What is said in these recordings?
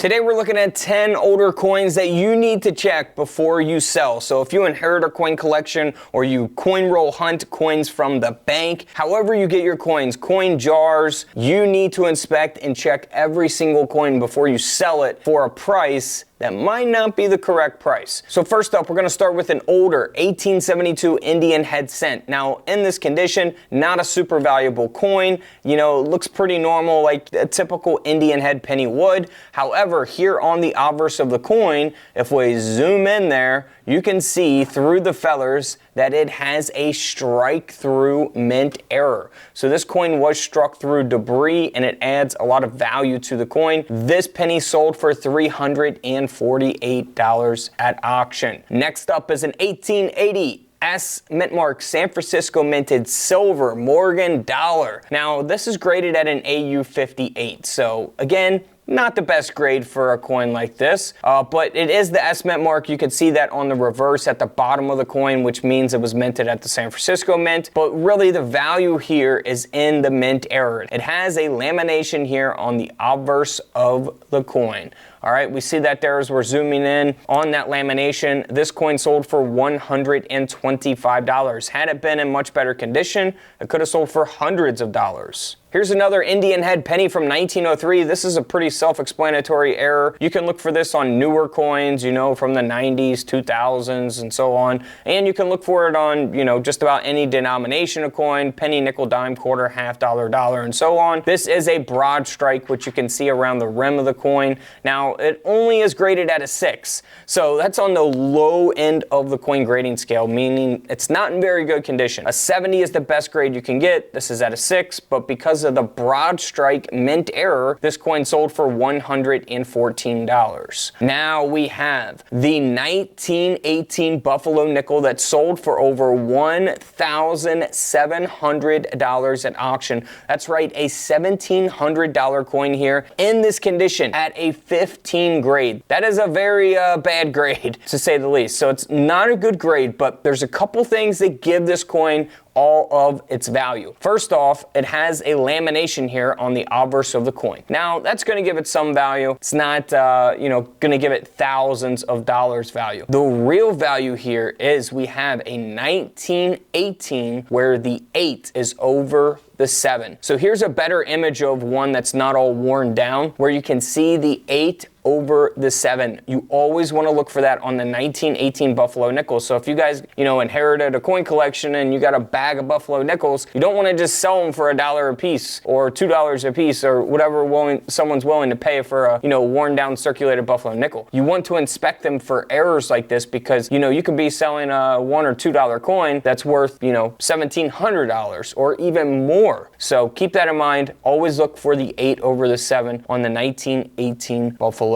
Today we're looking at 10 older coins that you need to check before you sell. So if you inherit a coin collection or you coin roll hunt coins from the bank, however you get your coins, coin jars, you need to inspect and check every single coin before you sell it for a price that might not be the correct price. So first up, we're gonna start with an older 1872 Indian head cent. Now, in this condition, not a super valuable coin. You know, it looks pretty normal like a typical Indian head penny would. However, here on the obverse of the coin, if we zoom in there, you can see through the feathers that it has a strike through mint error. So this coin was struck through debris and it adds a lot of value to the coin. This penny sold for $348 at auction. Next up is an 1880 S mint mark San Francisco minted silver Morgan dollar. Now this is graded at an AU 58. So again, not the best grade for a coin like this, but it is the S mint mark. You can see that on the reverse at the bottom of the coin, which means it was minted at the San Francisco Mint. But really the value here is in the mint error. It has a lamination here on the obverse of the coin. All right, we see that there as we're zooming in on that lamination. This coin sold for $125. Had it been in much better condition, it could have sold for hundreds of dollars. Here's another Indian head penny from 1903. This is a pretty self-explanatory error. You can look for this on newer coins, you know, from the 90s, 2000s, and so on. And you can look for it on, you know, just about any denomination of coin, penny, nickel, dime, quarter, half dollar, dollar, and so on. This is a broad strike, which you can see around the rim of the coin. Now, it only is graded at a 6. So that's on the low end of the coin grading scale, meaning it's not in very good condition. A 70 is the best grade you can get. This is at a 6, but because of the broad strike mint error, this coin sold for $114. Now we have the 1918 Buffalo nickel that sold for over $1,700 at auction. That's right, a $1,700 coin here in this condition at a 15 grade. That is a very bad grade, to say the least. So it's not a good grade, but there's a couple things that give this coin all of its value. First off, it has a lamination here on the obverse of the coin. Now, that's going to give it some value. It's not, you know, going to give it thousands of dollars value. The real value here is we have a 1918 where the 8 is over the 7. So here's a better image of one that's not all worn down, where you can see the 8 over the 7. You always want to look for that on the 1918 Buffalo nickel. So if you guys, you know, inherited a coin collection and you got a bag of Buffalo nickels, you don't want to just sell them for $1 a piece or $2 a piece or whatever someone's willing to pay for a, you know, worn down circulated Buffalo nickel. You want to inspect them for errors like this because, you know, you could be selling a $1 or $2 coin that's worth, you know, $1,700 or even more. So keep that in mind. Always look for the 8 over the 7 on the 1918 Buffalo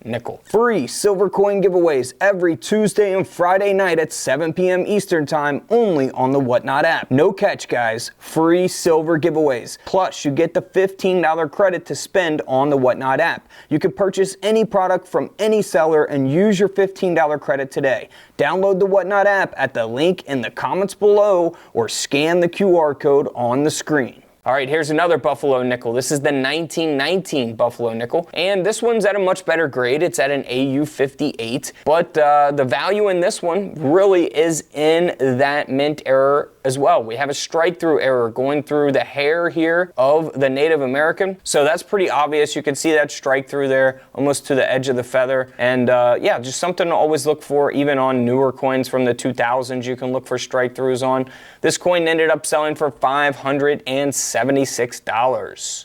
nickel. Free silver coin giveaways every Tuesday and Friday night at 7 p.m. Eastern Time only on the Whatnot app. No catch, guys. Free silver giveaways. Plus, you get the $15 credit to spend on the Whatnot app. You can purchase any product from any seller and use your $15 credit today. Download the Whatnot app at the link in the comments below or scan the QR code on the screen. All right, here's another Buffalo nickel. This is the 1919 Buffalo nickel, and this one's at a much better grade. It's at an AU 58, but the value in this one really is in that mint error as well. We have a strike through error going through the hair here of the Native American, so that's pretty obvious. You can see that strike through there almost to the edge of the feather, and yeah, just something to always look for. Even on newer coins from the 2000s, you can look for strike throughs on. This coin ended up selling for $576.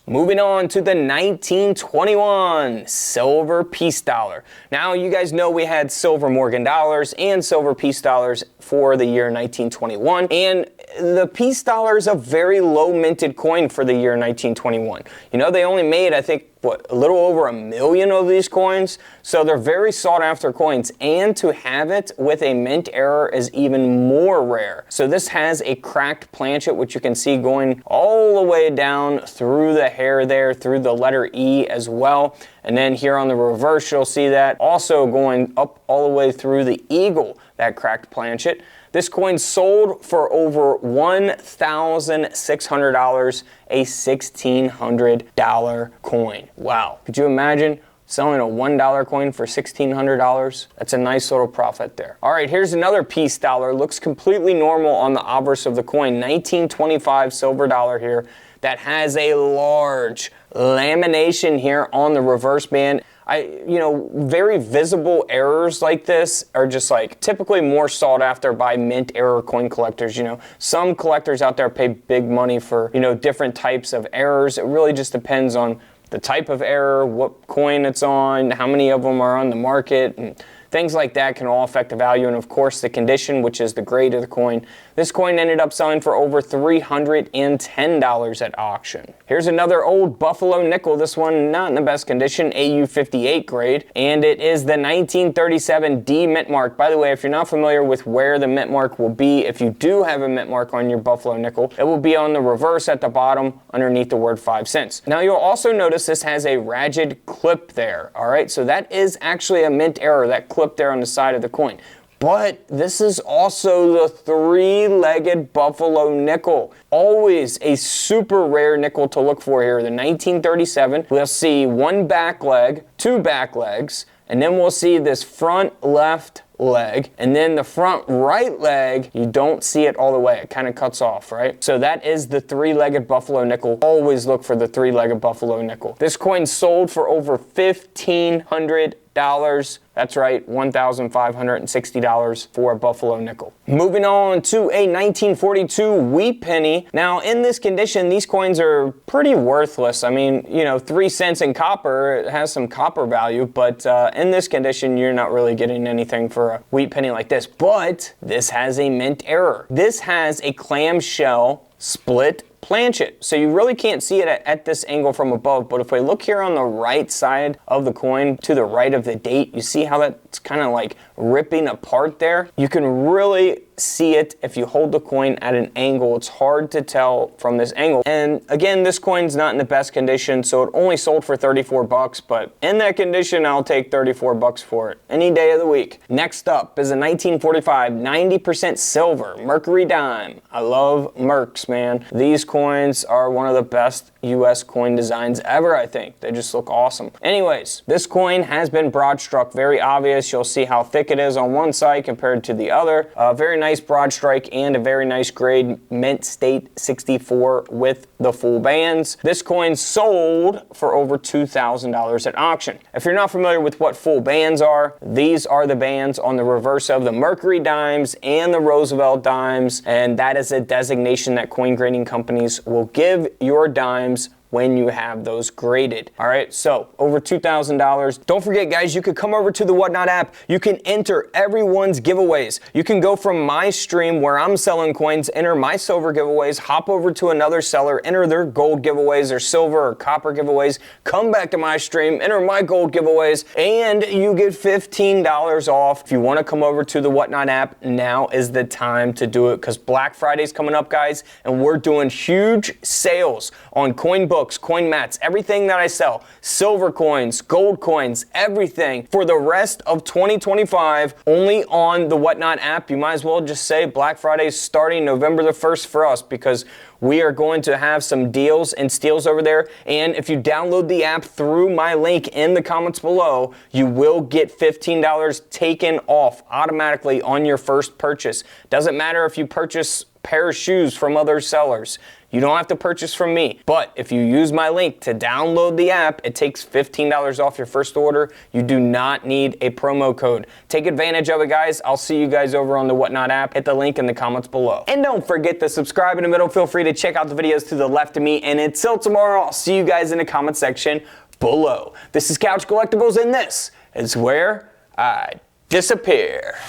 Moving on to the 1921 silver piece dollar. Now you guys know we had silver Morgan dollars and silver piece dollars for the year 1921, and the piece dollar is a very low minted coin for the year 1921. You know, they only made, I think, what, a little over 1 million of these coins, so they're very sought after coins, and to have it with a mint error is even more rare. So this has a cracked planchet, which you can see going all the way down through the hair there, through the letter E as well, and then here on the reverse you'll see that also going up all the way through the eagle, that cracked planchet. This coin sold for over $1,600, a $1,600 coin. Wow. Could you imagine selling a $1 coin for $1,600. That's a nice little profit there. All right, here's another piece dollar. Looks completely normal on the obverse of the coin. 1925 silver dollar here that has a large lamination here on the reverse band. Very visible errors like this are just like typically more sought after by mint error coin collectors. Some collectors out there pay big money for, different types of errors. It really just depends on the type of error, what coin it's on, how many of them are on the market, and things like that can all affect the value, and of course the condition, which is the grade of the coin. This coin ended up selling for over $310 at auction. Here's another old Buffalo nickel. This one not in the best condition, AU58 grade, and it is the 1937 D mint mark. By the way, if you're not familiar with where the mint mark will be, if you do have a mint mark on your Buffalo nickel, it will be on the reverse at the bottom underneath the word 5 cents. Now you'll also notice this has a ragged clip there. All right, so that is actually a mint error, that clip there on the side of the coin. But this is also the three-legged Buffalo nickel. Always a super rare nickel to look for here. The 1937, we'll see one back leg, two back legs, and then we'll see this front left leg, and then the front right leg, you don't see it all the way. It kind of cuts off, right? So that is the three-legged Buffalo nickel. Always look for the three-legged Buffalo nickel. This coin sold for over $1,500. That's right, $1,560 for a Buffalo nickel. Moving on to a 1942 wheat penny. Now, in this condition, these coins are pretty worthless. I mean, 3 cents in copper, it has some copper value, but in this condition, you're not really getting anything for a wheat penny like this. But this has a mint error. This has a clamshell split planchet. So you really can't see it at this angle from above, but if we look here on the right side of the coin to the right of the date, you see how that's kind of like ripping apart there? You can really see it if you hold the coin at an angle. It's hard to tell from this angle. And again, this coin's not in the best condition, so it only sold for 34 bucks, but in that condition, I'll take 34 bucks for it any day of the week. Next up is a 1945 90% silver Mercury dime. I love Mercs, man. These coins are one of the best US coin designs ever, I think. They just look awesome. Anyways, this coin has been broad struck, very obvious. You'll see how thick it is on one side compared to the other. Very nice broad strike and a very nice grade, mint state 64 with the full bands. This coin sold for over $2,000 at auction. If you're not familiar with what full bands are, these are the bands on the reverse of the Mercury dimes and the Roosevelt dimes, and that is a designation that coin grading companies will give your dimes when you have those graded. All right, so over $2,000. Don't forget, guys, you could come over to the Whatnot app. You can enter everyone's giveaways. You can go from my stream where I'm selling coins, enter my silver giveaways, hop over to another seller, enter their gold giveaways, their silver or copper giveaways, come back to my stream, enter my gold giveaways, and you get $15 off. If you want to come over to the Whatnot app, now is the time to do it, because Black Friday's coming up, guys, and we're doing huge sales on coin books, coin mats, everything that I sell, silver coins, gold coins, everything for the rest of 2025 only on the Whatnot app. You might as well just say Black Friday is starting November the 1st for us, because we are going to have some deals and steals over there. And if you download the app through my link in the comments below, you will get $15 taken off automatically on your first purchase. Doesn't matter if you purchase a pair of shoes from other sellers. You don't have to purchase from me, but if you use my link to download the app, it takes $15 off your first order. You do not need a promo code. Take advantage of it, guys. I'll see you guys over on the Whatnot app. Hit the link in the comments below. And don't forget to subscribe in the middle. Feel free to check out the videos to the left of me. And until tomorrow, I'll see you guys in the comment section below. This is Couch Collectibles, and this is where I disappear.